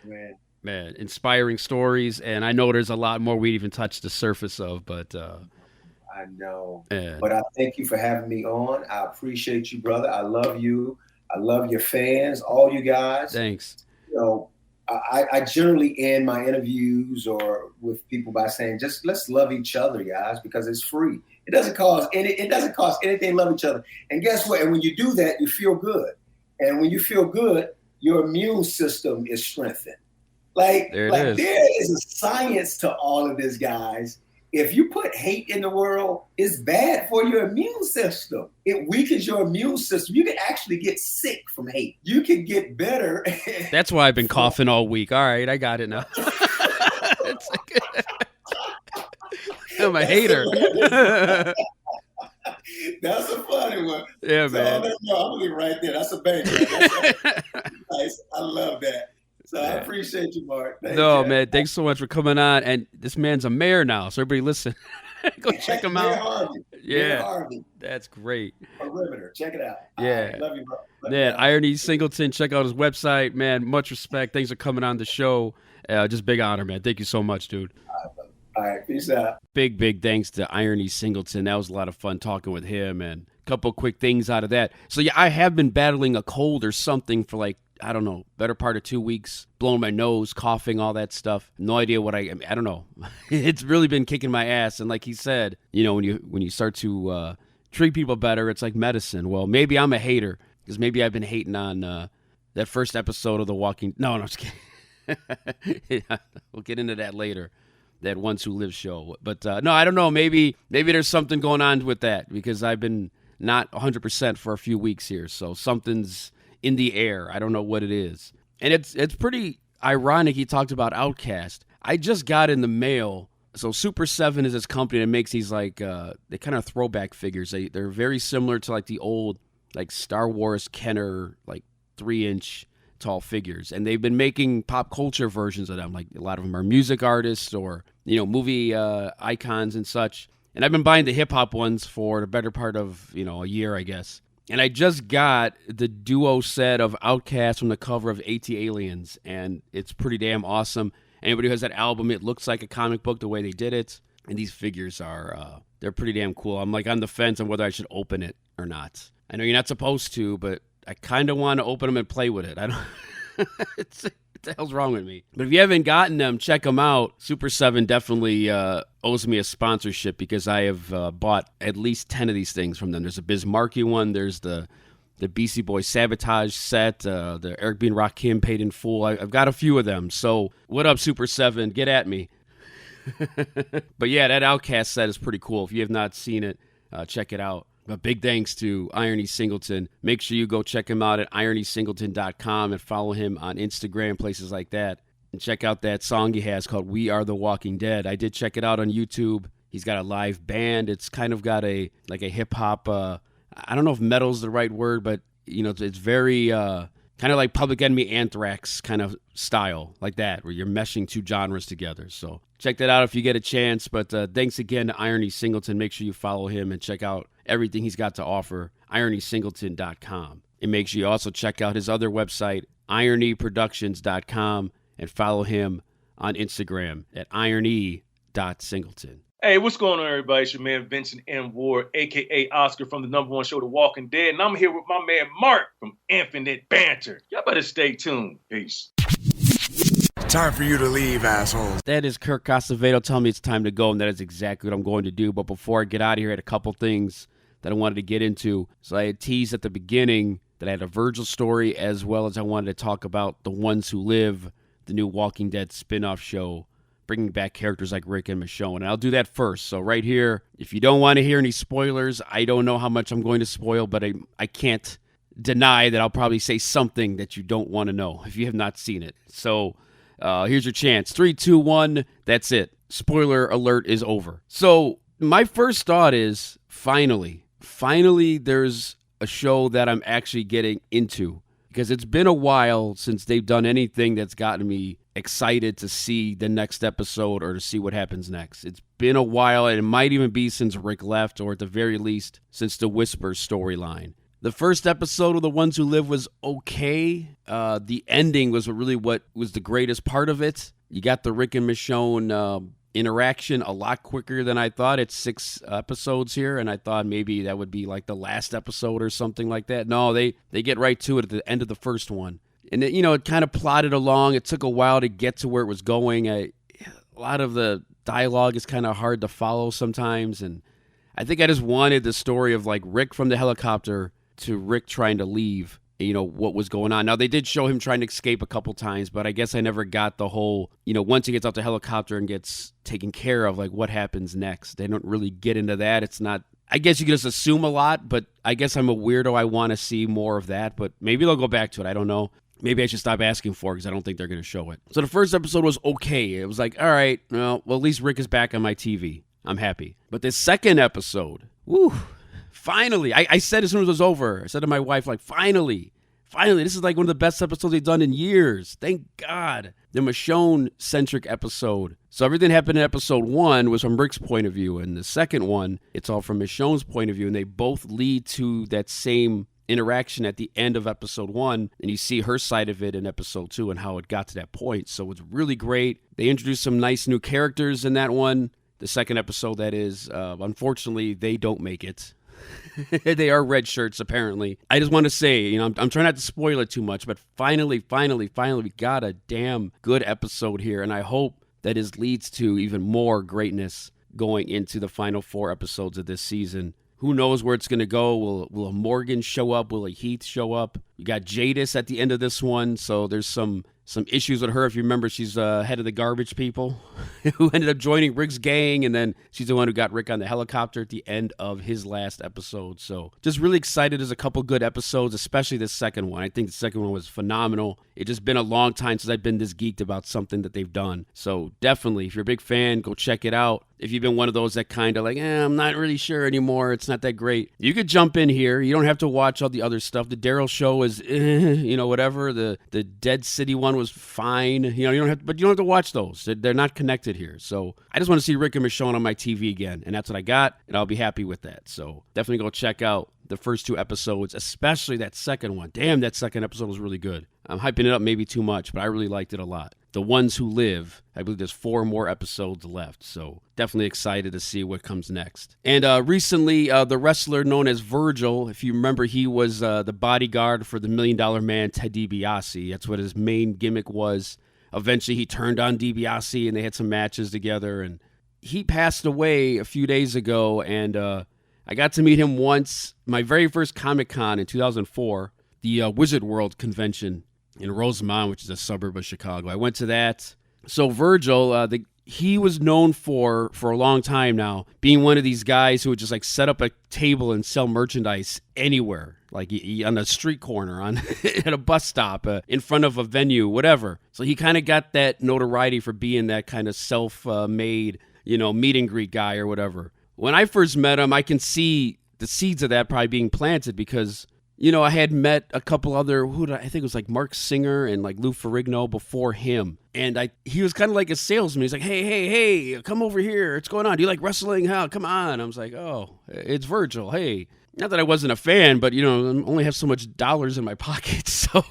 Man. Man, inspiring stories, and I know there's a lot more we even touched the surface of, but I know. man. But I thank you for having me on. I appreciate you, brother. I love you. I love your fans, all you guys. Thanks. You know, I generally end my interviews or with people by saying, just let's love each other, guys, because it's free. It doesn't cost anything to love each other. And guess what? And when you do that, you feel good. And when you feel good, your immune system is strengthened. There is a science to all of this, guys. If you put hate in the world, it's bad for your immune system. It weakens your immune system. You can actually get sick from hate. You can get better. That's why I've been coughing all week. All right, I got it now. I'm a hater. That's a funny one. Yeah, man. I'm gonna leave it right there. That's a baby. Nice. I love that. So I appreciate you, Mark. Man, thanks so much for coming on. And this man's a mayor now, so everybody listen. Go check him out. Harvey. Yeah, Harvey. That's great. Perimeter. Check it out. Yeah. Right. Love you, bro. Man, IronE Singleton, check out his website. Man, much respect. Thanks for coming on the show. Just big honor, man. Thank you so much, dude. All right, peace out. Big thanks to IronE Singleton. That was a lot of fun talking with him, and a couple quick things out of that. So, yeah, I have been battling a cold or something for I don't know, better part of 2 weeks, blowing my nose, coughing, all that stuff. No idea what I don't know. It's really been kicking my ass. And like he said, you know, when you start to treat people better, it's like medicine. Well, maybe I'm a hater because maybe I've been hating on that first episode of The Walking. No, I'm just kidding. We'll get into that later. That Ones Who Live show. But no, I don't know. Maybe there's something going on with that because I've been not 100% for a few weeks here. So something's in the air. I don't know what it is. And it's pretty ironic he talked about Outkast. I just got in the mail. So Super 7 is this company that makes these they kind of throwback figures. They're very similar to the old Star Wars Kenner 3-inch tall figures. And they've been making pop culture versions of them. A lot of them are music artists or, movie icons and such. And I've been buying the hip hop ones for the better part of, a year, I guess. And I just got the duo set of Outkast from the cover of AT-Aliens, and it's pretty damn awesome. Anybody who has that album, it looks like a comic book the way they did it. And these figures are, they're pretty damn cool. I'm on the fence on whether I should open it or not. I know you're not supposed to, but I kind of want to open them and play with it. I don't. What the hell's wrong with me? But if you haven't gotten them, check them out. Super 7 definitely owes me a sponsorship because I have bought at least 10 of these things from them. There's a Biz Markie one. There's the BC Boy Sabotage set. The Eric B. and Rakim Paid in Full. I've got a few of them. So what up, Super 7? Get at me. But yeah, that Outkast set is pretty cool. If you have not seen it, check it out. But big thanks to IronE Singleton. Make sure you go check him out at ironesingleton.com and follow him on Instagram, places like that. And check out that song he has called We Are the Walking Dead. I did check it out on YouTube. He's got a live band. It's kind of got a hip-hop, I don't know if metal's the right word, but, it's very kind of like Public Enemy Anthrax kind of style, like that, where you're meshing two genres together. So check that out if you get a chance. But thanks again to IronE Singleton. Make sure you follow him and check out everything he's got to offer, ironesingleton.com. And make sure you also check out his other website, ironeproductions.com, and follow him on Instagram at irone.singleton. Hey, what's going on, everybody? It's your man, Vincent M. Ward, a.k.a. Oscar from the #1 show, The Walking Dead. And I'm here with my man, Mark from Infinite Banter. Y'all better stay tuned. Peace. Time for you to leave, assholes. That is Kirk Casavedo telling me it's time to go, and that is exactly what I'm going to do. But before I get out of here, I had a couple things that I wanted to get into. So I had teased at the beginning that I had a Virgil story, as well as I wanted to talk about The Ones Who Live, the new Walking Dead spinoff show, bringing back characters like Rick and Michonne. And I'll do that first. So right here, if you don't want to hear any spoilers, I don't know how much I'm going to spoil, but I can't deny that I'll probably say something that you don't want to know if you have not seen it. So here's your chance. 3, 2, 1. That's it. Spoiler alert is over. So my first thought is finally there's a show that I'm actually getting into, because it's been a while since they've done anything that's gotten me excited to see the next episode or to see what happens next. It's been a while, and it might even be since Rick left, or at the very least, since the Whispers storyline. The first episode of The Ones Who Live was okay. The ending was really what was the greatest part of it. You got the Rick and Michonne interaction a lot quicker than I thought. It's 6 episodes here, and I thought maybe that would be like the last episode or something like that. No, they get right to it at the end of the first one. And, it kind of plodded along. It took a while to get to where it was going. A lot of the dialogue is kind of hard to follow sometimes, and I think I just wanted the story of like Rick from the helicopter to Rick trying to leave, what was going on. Now, they did show him trying to escape a couple times, but I guess I never got the whole, once he gets off the helicopter and gets taken care of, like what happens next. They don't really get into that. It's not, I guess you can just assume a lot, but I guess I'm a weirdo. I want to see more of that, but maybe they'll go back to it. I don't know. Maybe I should stop asking for it because I don't think they're going to show it. So the first episode was okay. It was like, all right, well, at least Rick is back on my TV. I'm happy. But the second episode, finally, I said as soon as it was over, I said to my wife, like, finally, this is like one of the best episodes they've done in years. Thank God. The Michonne-centric episode. So everything happened in episode 1 was from Rick's point of view. And the second one, it's all from Michonne's point of view. And they both lead to that same interaction at the end of episode 1, and you see her side of it in episode 2 and how it got to that point. So it's really great. They introduced some nice new characters in that one. The second episode, that is, unfortunately, they don't make it. They are red shirts, apparently. I just want to say, I'm trying not to spoil it too much, but finally, we got a damn good episode here, and I hope that it leads to even more greatness going into the final 4 episodes of this season. Who knows where it's going to go? Will a Morgan show up? Will a Heath show up? You got Jadis at the end of this one, so there's some issues with her. If you remember, she's head of the garbage people who ended up joining Rick's gang, and then she's the one who got Rick on the helicopter at the end of his last episode. So just really excited. There's a couple good episodes, especially this second one. I think the second one was phenomenal. It's just been a long time since I've been this geeked about something that they've done. So definitely, if you're a big fan, go check it out. If you've been one of those that kind of like, I'm not really sure anymore, it's not that great, you could jump in here. You don't have to watch all the other stuff. The Daryl show is, whatever. The Dead City one was fine. You don't have to watch those. They're not connected here. So I just want to see Rick and Michonne on my TV again, and that's what I got, and I'll be happy with that. So definitely go check out the first 2 episodes, especially that second one. Damn, that second episode was really good. I'm hyping it up maybe too much, but I really liked it a lot. The Ones Who Live, I believe there's 4 more episodes left, so definitely excited to see what comes next. And recently, the wrestler known as Virgil, if you remember, he was the bodyguard for the $1 Million Man, Ted DiBiase. That's what his main gimmick was. Eventually, he turned on DiBiase, and they had some matches together, and he passed away a few days ago, and I got to meet him once, my very first Comic-Con in 2004, the Wizard World convention in Rosemont, which is a suburb of Chicago. I went to that. So Virgil, he was known for a long time now, being one of these guys who would just like set up a table and sell merchandise anywhere, like on a street corner, at a bus stop, in front of a venue, whatever. So he kind of got that notoriety for being that kind of self-made, meet and greet guy or whatever. When I first met him, I can see the seeds of that probably being planted because I had met a couple other, I think it was like Mark Singer and like Lou Ferrigno before him. And he was kind of like a salesman. He's like, hey, come over here. What's going on? Do you like wrestling? How? Come on. I was like, oh, it's Virgil. Hey. Not that I wasn't a fan, but, I only have so much dollars in my pocket. So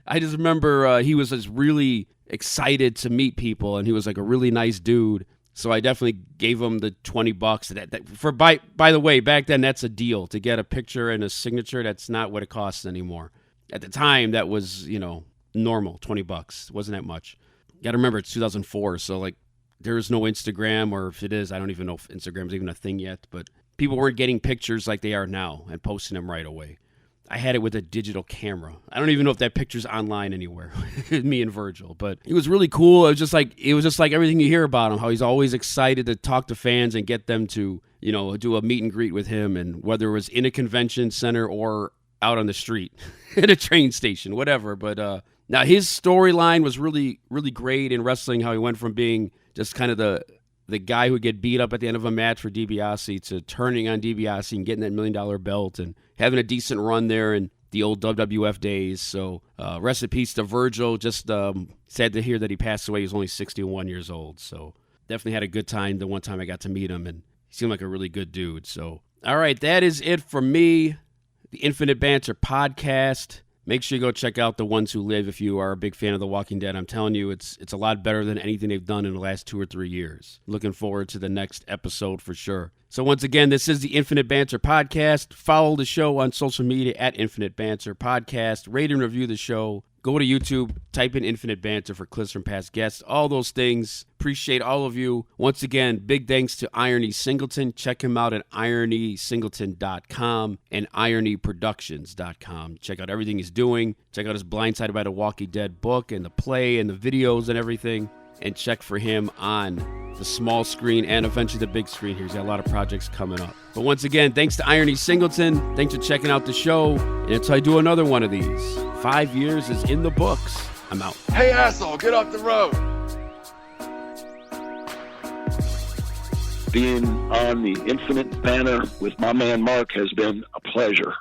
I just remember he was just really excited to meet people, and he was like a really nice dude. So I definitely gave him the $20. By the way, back then that's a deal to get a picture and a signature. That's not what it costs anymore. At the time, that was normal, $20. It wasn't that much. You got to remember it's 2004, so like there is no Instagram, or if it is, I don't even know if Instagram is even a thing yet. But people weren't getting pictures like they are now and posting them right away. I had it with a digital camera. I don't even know if that picture's online anywhere. Me and Virgil, but it was really cool. It was just like everything you hear about him. How he's always excited to talk to fans and get them to do a meet and greet with him, and whether it was in a convention center or out on the street, at a train station, whatever. But now his storyline was really, really great in wrestling. How he went from being just kind of the guy who would get beat up at the end of a match for DiBiase to turning on DiBiase and getting that $1 Million belt and having a decent run there in the old WWF days. So rest in peace to Virgil. Just sad to hear that he passed away. He was only 61 years old. So definitely had a good time the one time I got to meet him, and he seemed like a really good dude. So, all right, that is it for me. the Infinite Banter podcast. Make sure you go check out The Ones Who Live if you are a big fan of The Walking Dead. I'm telling you, it's a lot better than anything they've done in the last 2 or 3 years. Looking forward to the next episode for sure. So once again, this is the Infinite Banter podcast. Follow the show on social media at Infinite Banter Podcast. Rate and review the show. Go to YouTube, type in Infinite Banter for clips from past guests, all those things. Appreciate all of you. Once again, big thanks to IronE Singleton. Check him out at ironesingleton.com and ironeproductions.com. Check out everything he's doing. Check out his Blindsided by the Walking Dead book and the play and the videos and everything. And check for him on the small screen and eventually the big screen here. He's got a lot of projects coming up. But once again, thanks to IronE Singleton. Thanks for checking out the show. And until I do another one of these, 5 years is in the books. I'm out. Hey, asshole, get off the road. Being on the Infinite Banter with my man Mark has been a pleasure.